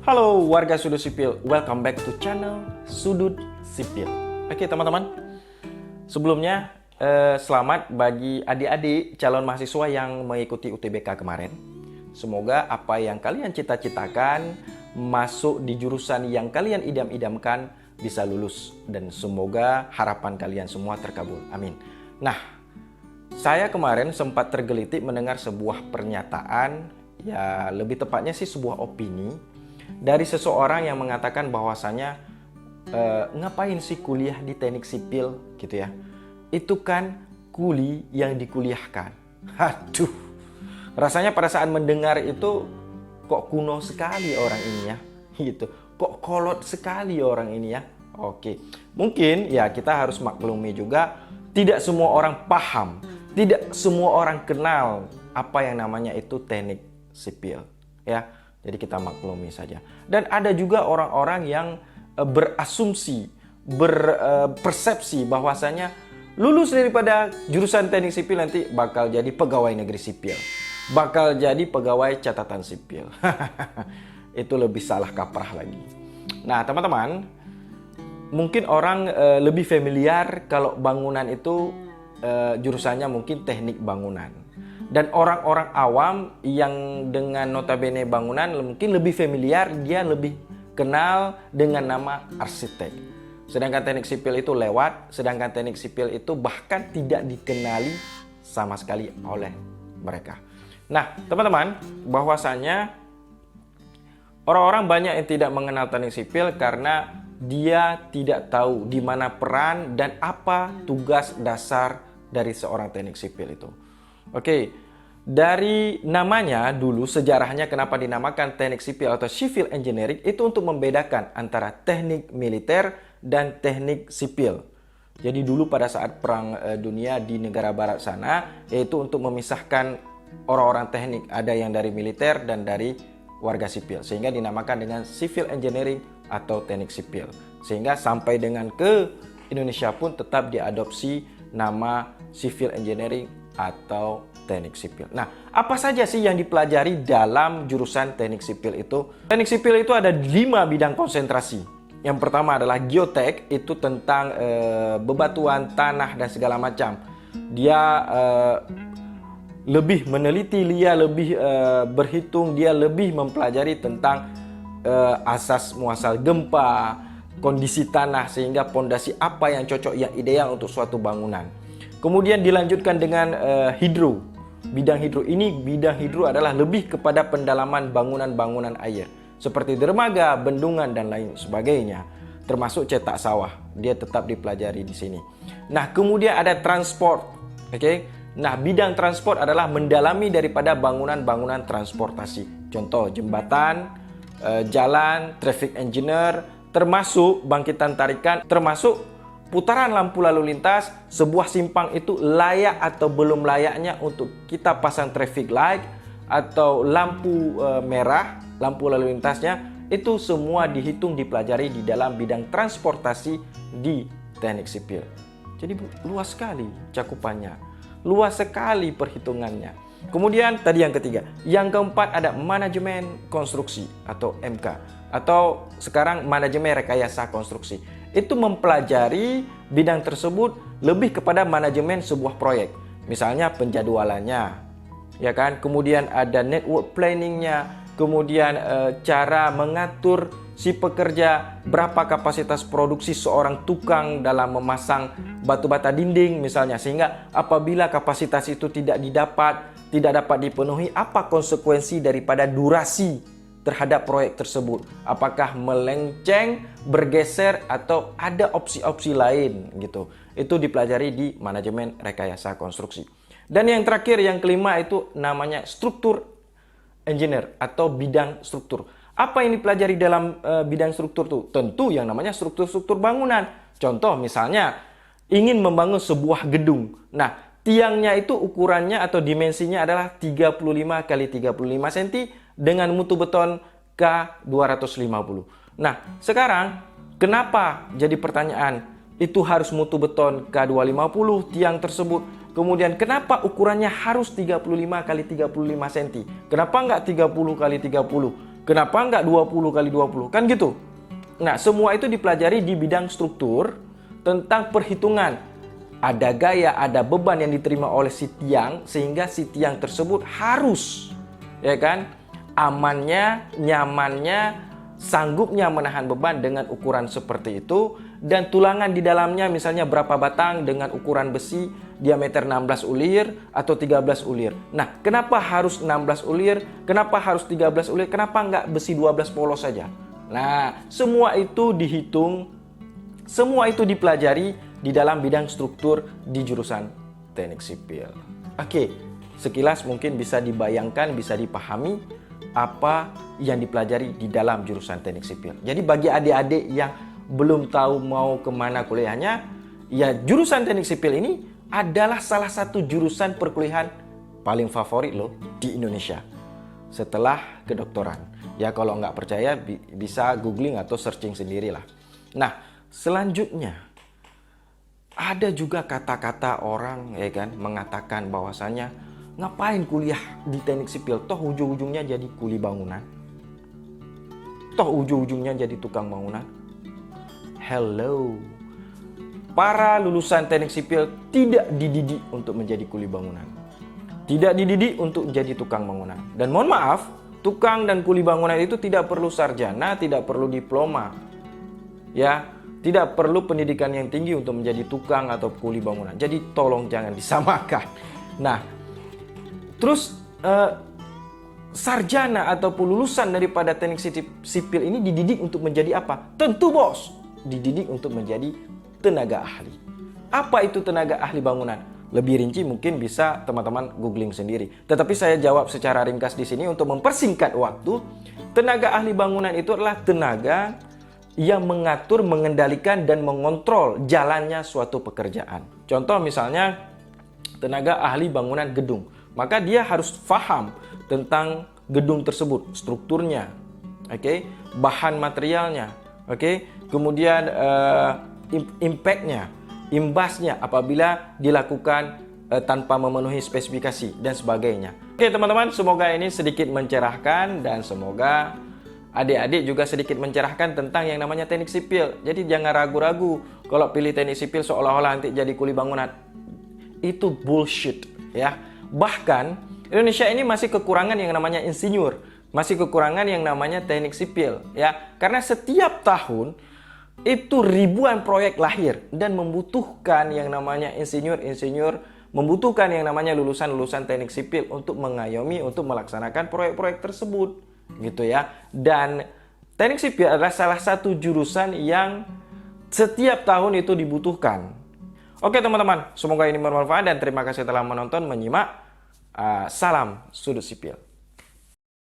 Halo warga Sudut Sipil, welcome back to channel Sudut Sipil. Oke teman-teman, sebelumnya selamat bagi adik-adik calon mahasiswa yang mengikuti UTBK kemarin. Semoga apa yang kalian cita-citakan masuk di jurusan yang kalian idam-idamkan bisa lulus. Dan semoga harapan kalian semua terkabul, amin. Nah, saya kemarin sempat tergelitik mendengar sebuah pernyataan, ya lebih tepatnya sih sebuah opini dari seseorang yang mengatakan bahwasanya ngapain sih kuliah di teknik sipil gitu ya. Itu kan kuli yang dikuliahkan. Aduh, rasanya pada saat mendengar itu kok kuno sekali orang ini ya, gitu. Kok kolot sekali orang ini ya. Oke, mungkin ya kita harus maklumi juga tidak semua orang paham, tidak semua orang kenal apa yang namanya itu teknik sipil ya. Jadi kita maklumi saja. Dan ada juga orang-orang yang berasumsi, berpersepsi bahwasanya lulus daripada jurusan teknik sipil nanti bakal jadi pegawai negeri sipil, bakal jadi pegawai catatan sipil. Itu lebih salah kaprah lagi. Nah teman-teman, mungkin orang lebih familiar kalau bangunan itu jurusannya mungkin teknik bangunan. Dan orang-orang awam yang dengan notabene bangunan mungkin lebih familiar, dia lebih kenal dengan nama arsitek. Sedangkan teknik sipil itu lewat, sedangkan teknik sipil itu bahkan tidak dikenali sama sekali oleh mereka. Nah, teman-teman, bahwasanya orang-orang banyak yang tidak mengenal teknik sipil karena dia tidak tahu di mana peran dan apa tugas dasar dari seorang teknik sipil itu. Oke, dari namanya dulu sejarahnya kenapa dinamakan teknik sipil atau civil engineering itu untuk membedakan antara teknik militer dan teknik sipil. Jadi dulu pada saat perang dunia di negara barat sana, yaitu untuk memisahkan orang-orang teknik, ada yang dari militer dan dari warga sipil, sehingga dinamakan dengan civil engineering atau teknik sipil. Sehingga sampai dengan ke Indonesia pun tetap diadopsi nama civil engineering atau teknik sipil. Nah, apa saja sih yang dipelajari dalam jurusan teknik sipil itu? Teknik sipil itu ada 5 bidang konsentrasi. Yang pertama adalah geotek, itu tentang bebatuan, tanah dan segala macam. Dia lebih meneliti, dia lebih berhitung, dia lebih mempelajari tentang asas muasal gempa, kondisi tanah, sehingga pondasi apa yang cocok, yang ideal untuk suatu bangunan. Kemudian dilanjutkan dengan hidro. Bidang hidro ini, bidang hidro adalah lebih kepada pendalaman bangunan-bangunan air seperti dermaga, bendungan dan lain sebagainya. Termasuk cetak sawah, dia tetap dipelajari di sini. Nah, kemudian ada transport. Oke. Nah, bidang transport adalah mendalami daripada bangunan-bangunan transportasi. Contoh jembatan, jalan, traffic engineer, termasuk bangkitan tarikan, termasuk putaran lampu lalu lintas, sebuah simpang itu layak atau belum layaknya untuk kita pasang traffic light atau lampu merah, lampu lalu lintasnya, itu semua dihitung, dipelajari di dalam bidang transportasi di teknik sipil. Jadi luas sekali cakupannya, luas sekali perhitungannya. Kemudian tadi yang ketiga, yang keempat ada manajemen konstruksi atau MK, atau sekarang manajemen rekayasa konstruksi. Itu mempelajari bidang tersebut lebih kepada manajemen sebuah proyek. Misalnya penjadwalannya, ya kan? Kemudian ada network planningnya, kemudian cara mengatur si pekerja, berapa kapasitas produksi seorang tukang dalam memasang batu bata dinding misalnya, sehingga apabila kapasitas itu tidak dapat dipenuhi, apa konsekuensi daripada durasi terhadap proyek tersebut, apakah melenceng, bergeser, atau ada opsi-opsi lain gitu. Itu dipelajari di manajemen rekayasa konstruksi. Dan yang terakhir, yang kelima, itu namanya struktur engineer atau bidang struktur. Apa yang dipelajari dalam bidang struktur itu? Tentu yang namanya struktur-struktur bangunan. Contoh misalnya ingin membangun sebuah gedung. Nah, tiangnya itu ukurannya atau dimensinya adalah 35 x 35 cm dengan mutu beton K250. Nah, sekarang kenapa jadi pertanyaan itu harus mutu beton K250 tiang tersebut? Kemudian kenapa ukurannya harus 35 x 35 cm? Kenapa enggak 30 x 30? Kenapa nggak 20 kali 20? Kan gitu. Nah, semua itu dipelajari di bidang struktur tentang perhitungan. Ada gaya, ada beban yang diterima oleh si tiang, sehingga si tiang tersebut harus, ya kan, amannya, nyamannya, sanggupnya menahan beban dengan ukuran seperti itu. Dan tulangan di dalamnya misalnya berapa batang dengan ukuran besi diameter 16 ulir atau 13 ulir. Nah, kenapa harus 16 ulir? Kenapa harus 13 ulir? Kenapa nggak besi 12 polos saja? Nah, semua itu dihitung, semua itu dipelajari di dalam bidang struktur di jurusan teknik sipil. Oke, sekilas mungkin bisa dibayangkan, bisa dipahami apa yang dipelajari di dalam jurusan teknik sipil. Jadi bagi adik-adik yang belum tahu mau kemana kuliahnya, ya jurusan teknik sipil ini adalah salah satu jurusan perkuliahan paling favorit loh di Indonesia setelah kedokteran. Ya kalau nggak percaya bisa googling atau searching sendirilah. Nah, selanjutnya ada juga kata-kata orang, ya kan, mengatakan bahwasanya ngapain kuliah di teknik sipil, toh ujung-ujungnya jadi kuli bangunan, toh ujung-ujungnya jadi tukang bangunan. Hello, para lulusan teknik sipil tidak dididik untuk menjadi kuli bangunan, tidak dididik untuk menjadi tukang bangunan. Dan mohon maaf, tukang dan kuli bangunan itu tidak perlu sarjana, tidak perlu diploma, ya, tidak perlu pendidikan yang tinggi untuk menjadi tukang atau kuli bangunan. Jadi tolong jangan disamakan. Nah, terus sarjana ataupun lulusan daripada teknik sipil ini dididik untuk menjadi apa? Tentu bos, dididik untuk menjadi tenaga ahli. Apa itu tenaga ahli bangunan? Lebih rinci mungkin bisa teman-teman googling sendiri. Tetapi saya jawab secara ringkas di sini untuk mempersingkat waktu. Tenaga ahli bangunan itu adalah tenaga yang mengatur, mengendalikan, dan mengontrol jalannya suatu pekerjaan. Contoh misalnya tenaga ahli bangunan gedung. Maka dia harus paham tentang gedung tersebut, strukturnya, bahan materialnya, kemudian impact-nya, imbasnya apabila dilakukan tanpa memenuhi spesifikasi dan sebagainya. Oke teman-teman, semoga ini sedikit mencerahkan dan semoga adik-adik juga sedikit mencerahkan tentang yang namanya teknik sipil. Jadi jangan ragu-ragu kalau pilih teknik sipil seolah-olah nanti jadi kuli bangunan. Itu bullshit, ya. Bahkan Indonesia ini masih kekurangan yang namanya insinyur, masih kekurangan yang namanya teknik sipil, ya. Karena setiap tahun itu ribuan proyek lahir dan membutuhkan yang namanya insinyur-insinyur, membutuhkan yang namanya lulusan-lulusan teknik sipil untuk mengayomi, untuk melaksanakan proyek-proyek tersebut, gitu ya. Dan teknik sipil adalah salah satu jurusan yang setiap tahun itu dibutuhkan. Oke teman-teman, semoga ini bermanfaat dan terima kasih telah menonton, menyimak. Salam sudut sipil.